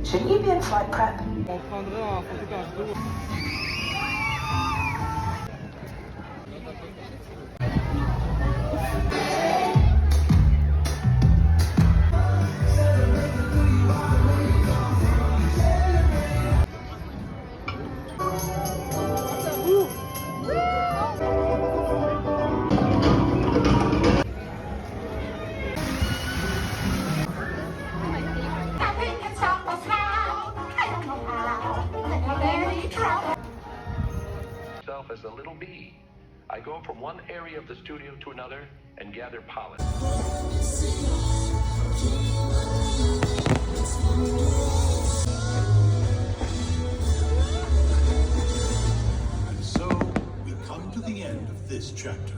Shouldn't you be in flight prep? On prendrait un photographe d'eau. As a little bee, I go from one area of the studio to another and gather pollen. And so we come to the end of this chapter.